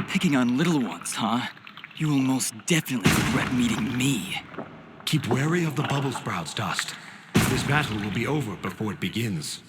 Picking on little ones, huh? You will most definitely regret meeting me. Keep wary of the bubble sprouts, Dust. This battle will be over before it begins.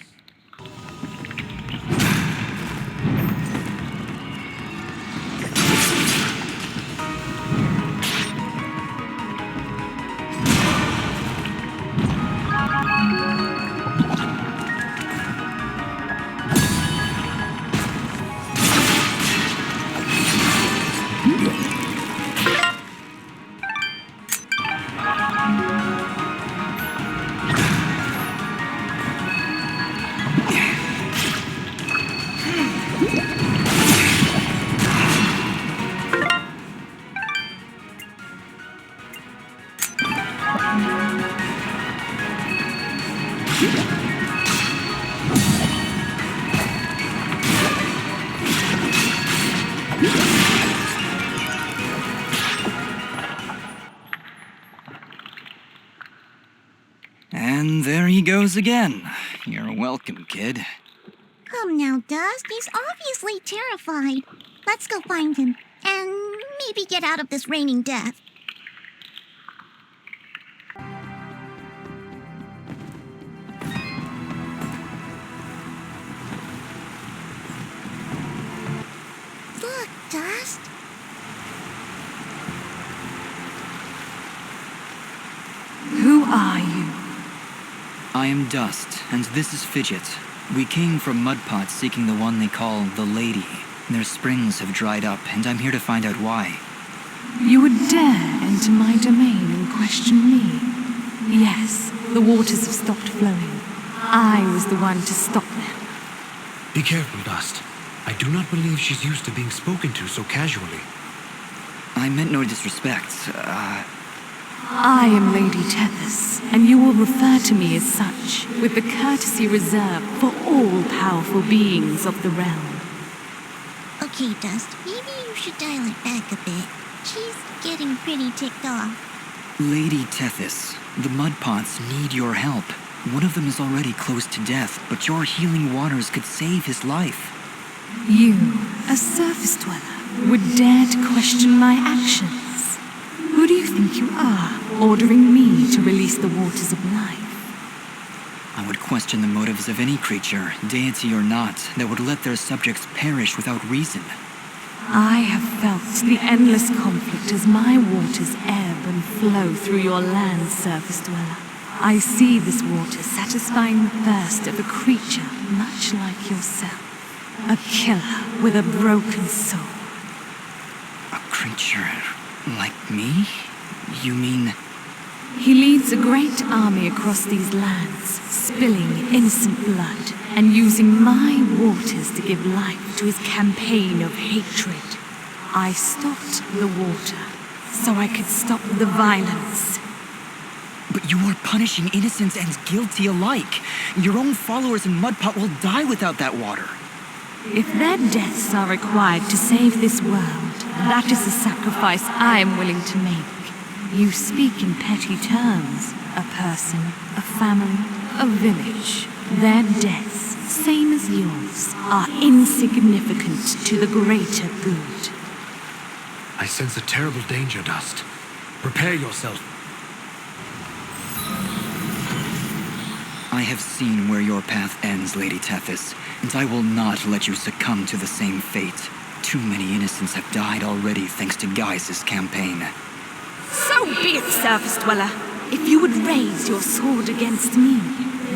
And there he goes again. You're welcome, kid. Come now, Dust. He's obviously terrified. Let's go find him, and maybe get out of this raining death. Look, Dust. Who are you? I am Dust, and this is Fidget. We came from Mudpot seeking the one they call the Lady. Their springs have dried up, and I'm here to find out why. You would dare enter my domain and question me? Yes, the waters have stopped flowing. I was the one to stop them. Be careful, Dust. I do not believe she's used to being spoken to so casually. I meant no disrespect. I am Lady Tethys, and you will refer to me as such, with the courtesy reserved for all powerful beings of the realm. Okay, Dust, maybe you should dial it back a bit. She's getting pretty ticked off. Lady Tethys, the Mudpots need your help. One of them is already close to death, but your healing waters could save his life. You, a surface dweller, would dare to question my actions? Who do you think you are, ordering me to release the waters of life? I would question the motives of any creature, deity or not, that would let their subjects perish without reason. I have felt the endless conflict as my waters ebb and flow through your land, surface dweller. I see this water satisfying the thirst of a creature much like yourself. A killer with a broken soul. A creature like me? You mean... He leads a great army across these lands, spilling innocent blood, and using my waters to give life to his campaign of hatred. I stopped the water, so I could stop the violence. But you are punishing innocents and guilty alike. Your own followers in Mudpot will die without that water. If their deaths are required to save this world, that is a sacrifice I am willing to make. You speak in petty terms. A person, a family, a village. Their deaths, same as yours, are insignificant to the greater good. I sense a terrible danger, Dust. Prepare yourself. I have seen where your path ends, Lady Tethys, and I will not let you succumb to the same fate. Too many innocents have died already thanks to Gaius' campaign. So be it, surface dweller. If you would raise your sword against me,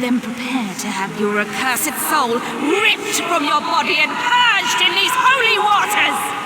then prepare to have your accursed soul ripped from your body and purged in these holy waters!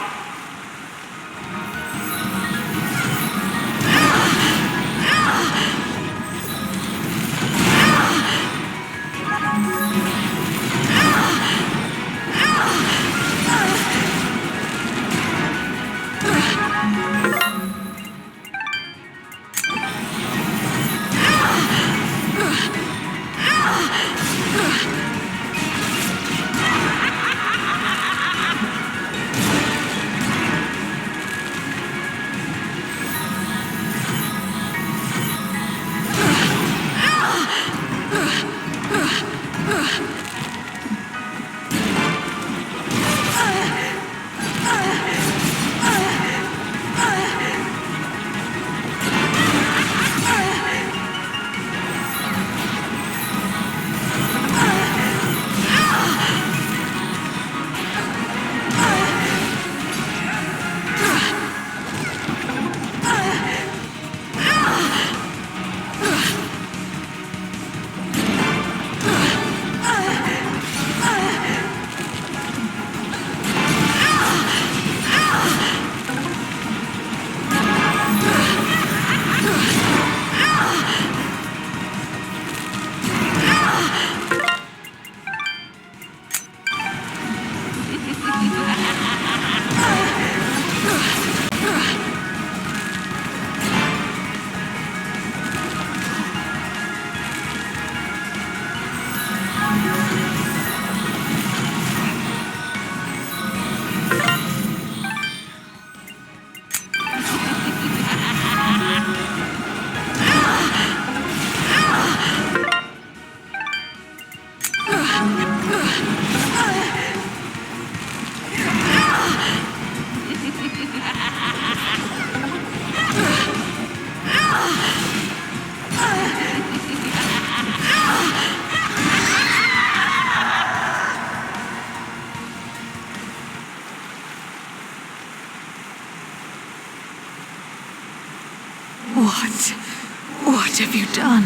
What have you done?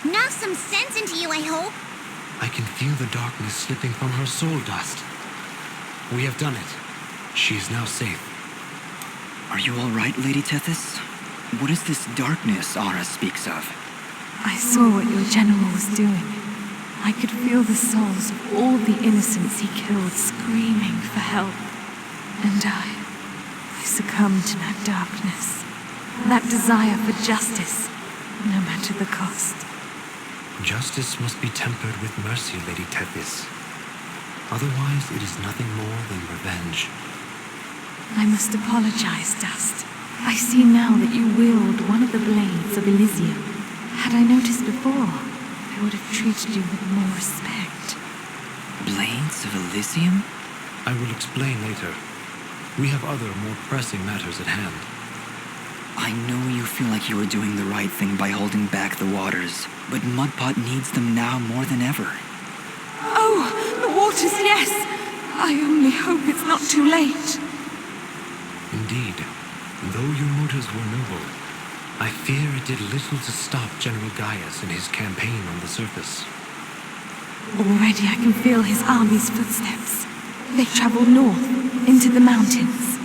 Knock some sense into you, I hope. I can feel the darkness slipping from her soul dust. We have done it. She is now safe. Are you all right, Lady Tethys? What is this darkness Aura speaks of? I saw what your general was doing. I could feel the souls of all the innocents he killed screaming for help. And I succumbed to that darkness. That desire for justice, no matter the cost. Justice must be tempered with mercy, Lady Tethys. Otherwise, it is nothing more than revenge. I must apologize, Dust. I see now that you wield one of the blades of Elysium. Had I noticed before, I would have treated you with more respect. Blades of Elysium? I will explain later. We have other, more pressing matters at hand. I know you feel like you are doing the right thing by holding back the waters, but Mudpot needs them now more than ever. Oh, the waters, yes! I only hope it's not too late. Indeed, though your motives were noble, I fear it did little to stop General Gaius in his campaign on the surface. Already I can feel his army's footsteps. They travel north, into the mountains.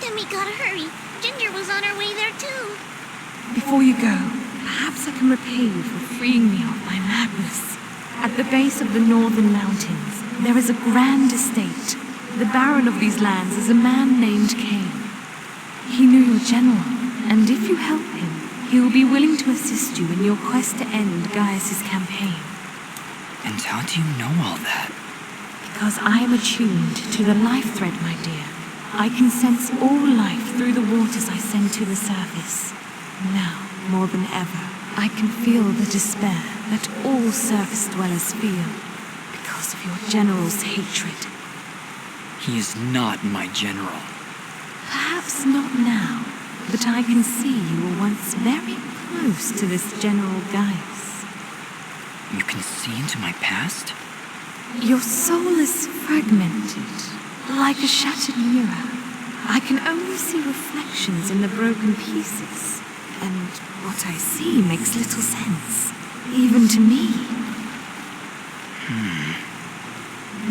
Then we gotta hurry. Ginger was on her way there too. Before you go, perhaps I can repay you for freeing me of my madness. At the base of the northern mountains, there is a grand estate. The baron of these lands is a man named Cain. He knew your general, and if you help him, he will be willing to assist you in your quest to end Gaius' campaign. And how do you know all that? Because I am attuned to the life thread, my dear. I can sense all life through the waters I send to the surface. Now, more than ever, I can feel the despair that all surface dwellers feel because of your general's hatred. He is not my general. Perhaps not now, but I can see you were once very close to this General Gaius. You can see into my past? Your soul is fragmented, like a shattered mirror. I can only see reflections in the broken pieces, and what I see makes little sense, even to me.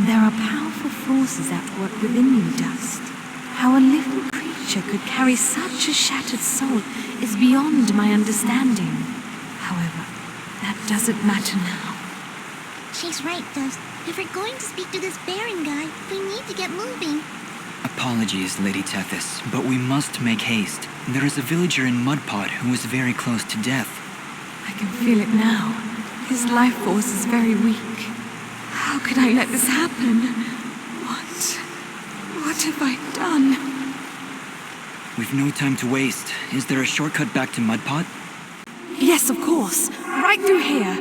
There are powerful forces at work within you, Dust. How a living creature could carry such a shattered soul is beyond my understanding. However, that doesn't matter now. She's right, Dust. If we're going to speak to this Baron guy, we need to get moving. Apologies, Lady Tethys, but we must make haste. There is a villager in Mudpot who is very close to death. I can feel it now. His life force is very weak. How could I let this happen? What have I done? We've no time to waste. Is there a shortcut back to Mudpot? Yes, of course. Right through here.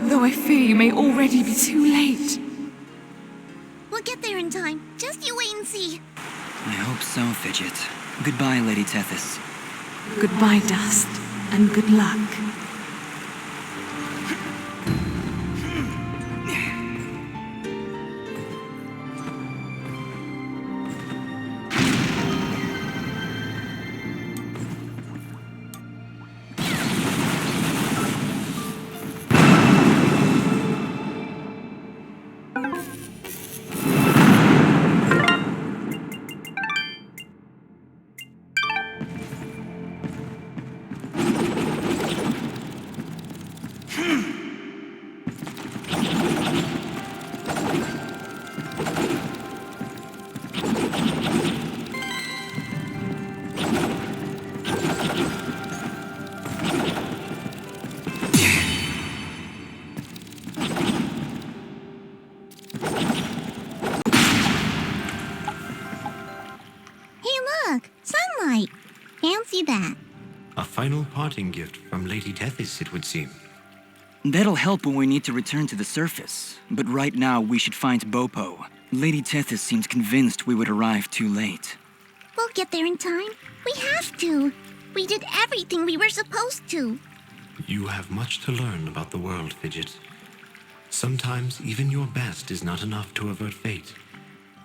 Though I fear you may already be too late. We'll get there in time. Just you wait and see. I hope so, Fidget. Goodbye, Lady Tethys. Goodbye, Dust, and good luck. Fancy that. A final parting gift from Lady Tethys, it would seem. That'll help when we need to return to the surface. But right now, we should find Bopo. Lady Tethys seems convinced we would arrive too late. We'll get there in time. We have to. We did everything we were supposed to. You have much to learn about the world, Fidget. Sometimes even your best is not enough to avert fate.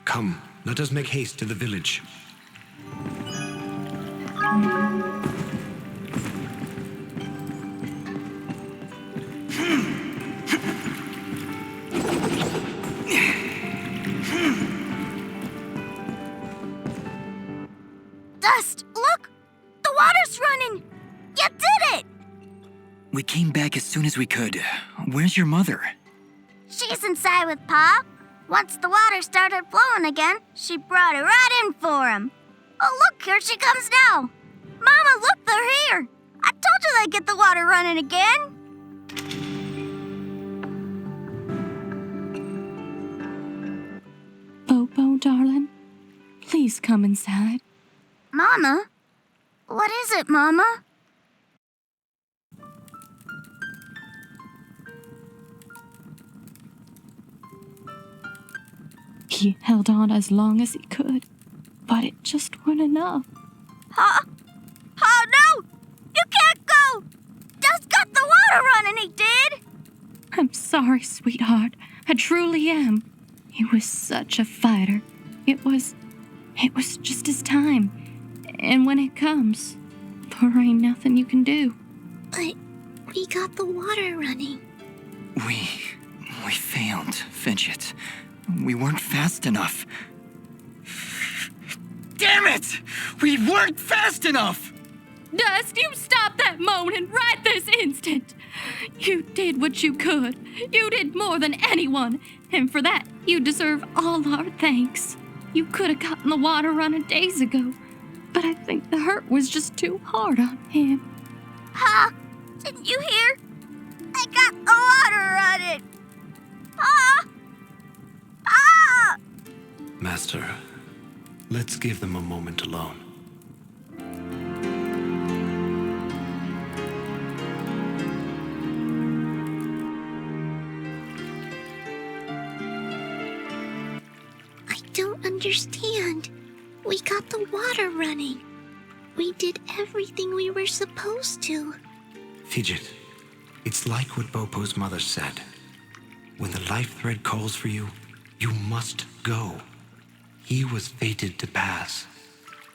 Come, let us make haste to the village. Dust, look! The water's running! You did it! We came back as soon as we could. Where's your mother? She's inside with Pa. Once the water started flowing again, she brought it right in for him. Oh, look, here she comes now. Mama, look, they're here. I told you they'd get the water running again. Bobo, darling, please come inside. Mama? What is it, Mama? He held on as long as he could, but it just wasn't enough. Huh? Oh, no! You can't go! Dust got the water running, he did! I'm sorry, sweetheart. I truly am. He was such a fighter. It was just his time. And when it comes, there ain't nothing you can do. But we got the water running. We failed, Fidget. We weren't fast enough. Damn it! We weren't fast enough! Dust, you stop that moaning right this instant. You did what you could. You did more than anyone. And for that, you deserve all our thanks. You could have gotten the water running days ago. But I think the hurt was just too hard on him. Pa, didn't you hear? I got the water running. Pa! Pa! Master, let's give them a moment alone. I don't understand. We got the water running. We did everything we were supposed to. Fidget, it's like what Bopo's mother said. When the life thread calls for you, you must go. He was fated to pass,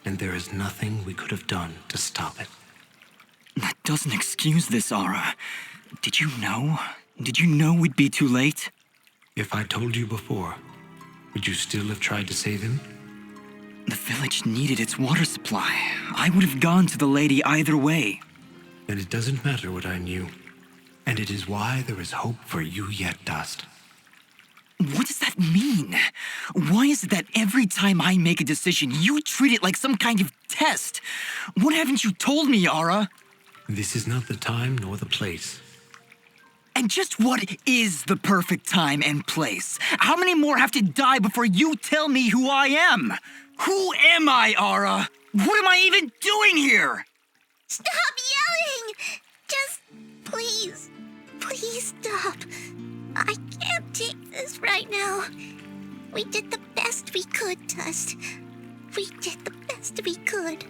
and there is nothing we could have done to stop it. That doesn't excuse this, Aura. Did you know? Did you know we'd be too late? If I told you before, would you still have tried to save him? The village needed its water supply. I would have gone to the lady either way. Then it doesn't matter what I knew. And it is why there is hope for you yet, Dust. What does that mean? Why is it that every time I make a decision, you treat it like some kind of test? What haven't you told me, Aura? This is not the time nor the place. And just what is the perfect time and place? How many more have to die before you tell me who I am? Who am I, Aura? What am I even doing here? Stop yelling! Just please stop. I can't take this right now. We did the best we could, Dust. We did the best we could.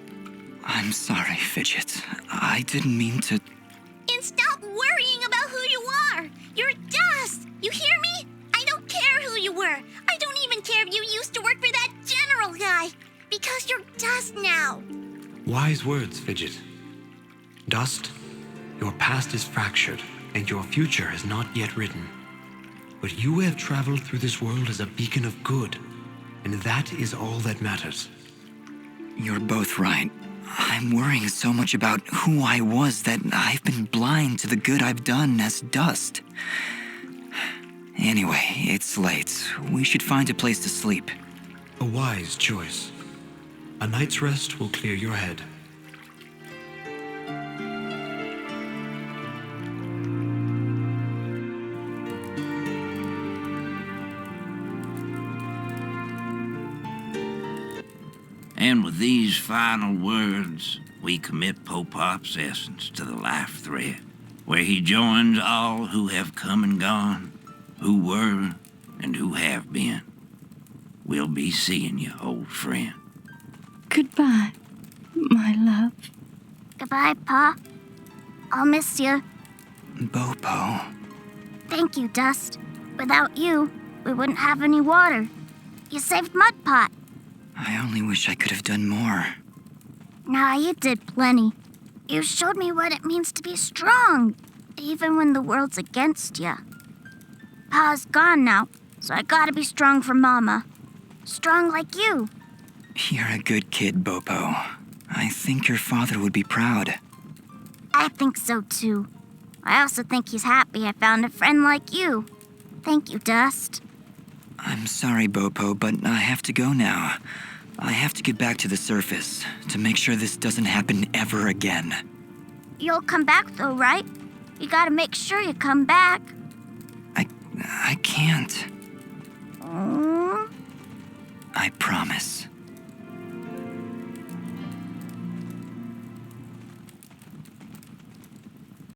I'm sorry, Fidget. I didn't mean to... And stop worrying about who you are. You're Dust. You hear me? I don't care who you were. I don't even care if you used to work for that general guy. Because you're Dust now. Wise words, Fidget. Dust, your past is fractured, and your future is not yet written. But you have traveled through this world as a beacon of good, and that is all that matters. You're both right. I'm worrying so much about who I was that I've been blind to the good I've done as Dust. Anyway, it's late. We should find a place to sleep. A wise choice. A night's rest will clear your head. And with these final words, we commit Popop's essence to the life thread, where he joins all who have come and gone, who were and who have been. We'll be seeing you, old friend. Goodbye, my love. Goodbye, Pa. I'll miss you. Bopo. Thank you, Dust. Without you, we wouldn't have any water. You saved Mud Pot. I only wish I could have done more. Nah, you did plenty. You showed me what it means to be strong, even when the world's against ya. Pa's gone now, so I gotta be strong for Mama. Strong like you. You're a good kid, Bopo. I think your father would be proud. I think so too. I also think he's happy I found a friend like you. Thank you, Dust. I'm sorry, Bopo, but I have to go now. I have to get back to the surface to make sure this doesn't happen ever again. You'll come back though, right? You gotta make sure you come back. I can't. Mm. I promise.